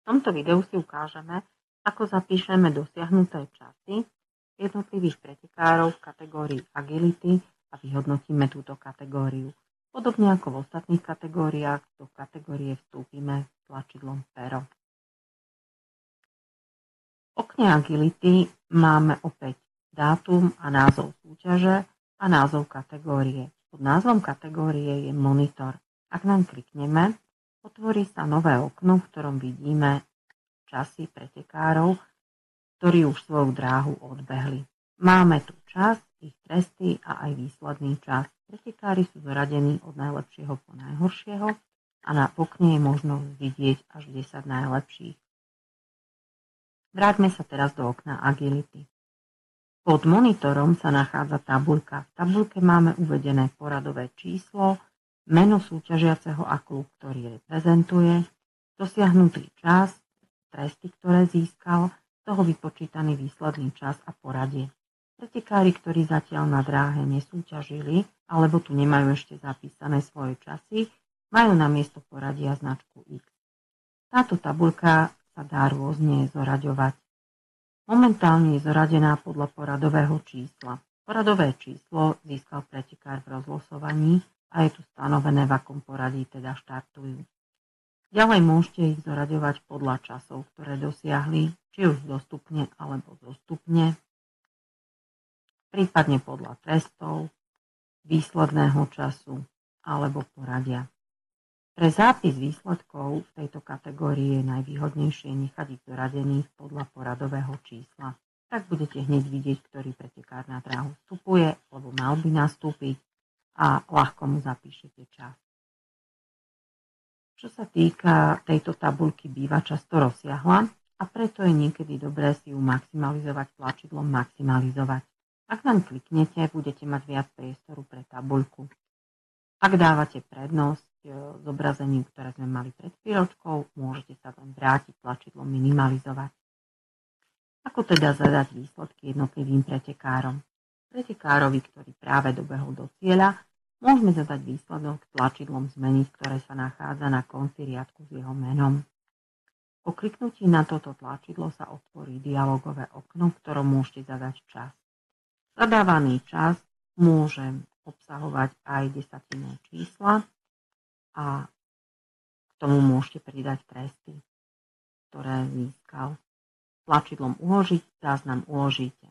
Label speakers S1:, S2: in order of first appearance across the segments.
S1: tomto videu si ukážeme, ako zapíšeme dosiahnuté časy jednotlivých pretekárov v kategórii agility a vyhodnotíme túto kategóriu. Podobne ako v ostatných kategóriách, do kategórie vstúpime tlačidlom Pero. V okne agility máme opäť dátum a názov súťaže a názov kategórie. Pod názvom kategórie je monitor. Ak naň klikneme, otvorí sa nové okno, v ktorom vidíme časy pretekárov, ktorí už svoju dráhu odbehli. Máme tu čas, ich tresty a aj výsledný čas. Pretekári sú zoradení od najlepšieho po najhoršieho a na okne je možnosť vidieť až 10 najlepších. Vráťme sa teraz do okna agility. Pod monitorom sa nachádza tabuľka. V tabuľke máme uvedené poradové číslo, meno súťažiaceho a klub, ktorý reprezentuje, dosiahnutý čas, tresty, ktoré získal, z toho vypočítaný výsledný čas a poradie. Pretekári, ktorí zatiaľ na dráhe nesúťažili, alebo tu nemajú ešte zapísané svoje časy, majú na miesto poradia značku X. Táto tabuľka sa dá rôzne zoraďovať. Momentálne je zoradená podľa poradového čísla. Poradové číslo získal pretekár v rozlosovaní a je tu stanovené, v akom poradí teda štartujú. Ďalej môžete ich zoraďovať podľa časov, ktoré dosiahli, či už dostupne alebo zostupne, prípadne podľa trestov, výsledného času alebo poradia. Pre zápis výsledkov v tejto kategórii je najvýhodnejšie nechať ich zoradených podľa poradového čísla. Tak budete hneď vidieť, ktorý pretekár na dráhu vstupuje, alebo mal by nastúpiť a ľahko mu zapíšete čas. Čo sa týka tejto tabuľky, býva často rozsiahla a preto je niekedy dobré si ju maximalizovať tlačidlom maximalizovať. Ak naň kliknete, budete mať viac priestoru pre tabuľku. Ak dávate prednosť zobrazeniu, ktoré sme mali pred chvíľočkou, môžete sa len vrátiť tlačidlom minimalizovať. Ako teda zadať výsledky jednotlivým pretekárom? Pretekárovi, ktorý práve dobehol do cieľa, môžeme zadať výsledok tlačidlom zmeniť, ktoré sa nachádza na konci riadku s jeho menom. Po kliknutí na toto tlačidlo sa otvorí dialogové okno, v ktorom môžete zadať čas. Zadávaný čas môže obsahovať aj desatinné čísla a k tomu môžete pridať tresty, ktoré získal. Tlačidlom uložiť záznam uložíte.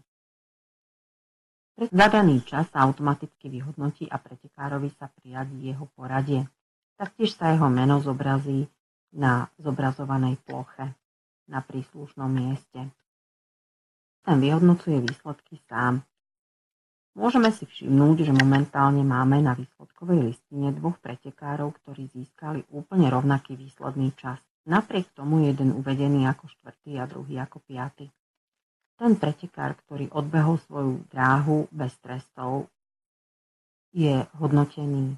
S1: Zadaný čas sa automaticky vyhodnotí a pretekárovi sa priradí jeho poradie. Taktiež sa jeho meno zobrazí na zobrazovanej ploche na príslušnom mieste. Ten vyhodnocuje výsledky sám. Môžeme si všimnúť, že momentálne máme na výsledkovej listine dvoch pretekárov, ktorí získali úplne rovnaký výsledný čas. Napriek tomu jeden uvedený ako 4. a druhý ako 5. Ten pretekár, ktorý odbehol svoju dráhu bez trestov, je hodnotený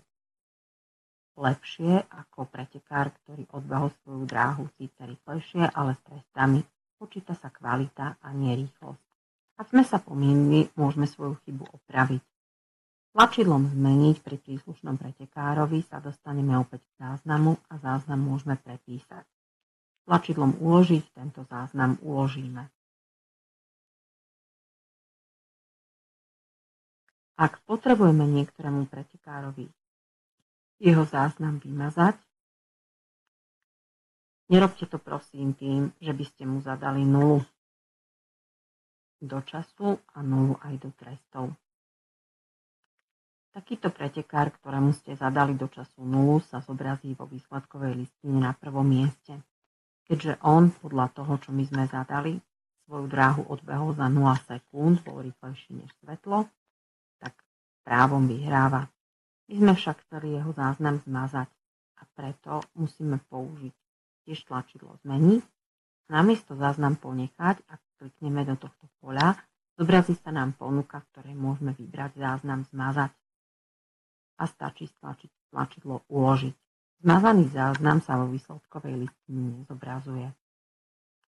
S1: lepšie ako pretekár, ktorý odbehol svoju dráhu síce rýchlejšie, ale s trestami. Počíta sa kvalita a nie rýchlosť. Ak sme sa pomýlili, môžeme svoju chybu opraviť. Tlačidlom zmeniť pri príslušnom pretekárovi sa dostaneme opäť k záznamu a záznam môžeme prepísať. Tlačidlom uložiť tento záznam uložíme. Ak potrebujeme niektorému pretekárovi jeho záznam vymazať, nerobte to prosím tým, že by ste mu zadali 0 do času a 0 aj do trestov. Takýto pretekár, ktorému ste zadali do času 0, sa zobrazí vo výsledkovej listine na prvom mieste. Keďže on, podľa toho, čo my sme zadali, svoju dráhu odbehol za 0 sekúnd, bol rýchlejší než svetlo, tak právom vyhráva. My sme však chceli jeho záznam zmazať a preto musíme použiť tiež tlačidlo zmeniť. Namiesto záznam ponechať, ak klikneme do tohto poľa, zobrazí sa nám ponuka, v ktorej môžeme vybrať záznam zmazať a stačí stlačiť tlačidlo uložiť. Zmazaný záznam sa vo výsledkovej listine nezobrazuje.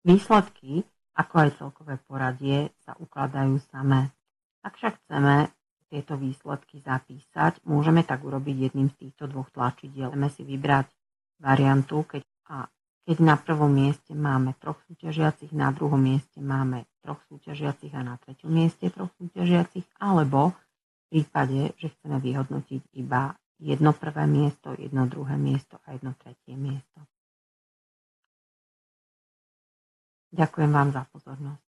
S1: Výsledky, ako aj celkové poradie, sa ukladajú samé. Ak však chceme tieto výsledky zapísať, môžeme tak urobiť jedným z týchto dvoch tlačidiel. Chceme si vybrať variantu, keď keď na prvom mieste máme 3 súťažiacich, na druhom mieste máme 3 súťažiacich a na treťom mieste 3 súťažiacich, alebo v prípade, že chceme vyhodnotiť iba jedno prvé miesto, jedno druhé miesto a jedno tretie miesto. Ďakujem vám za pozornosť.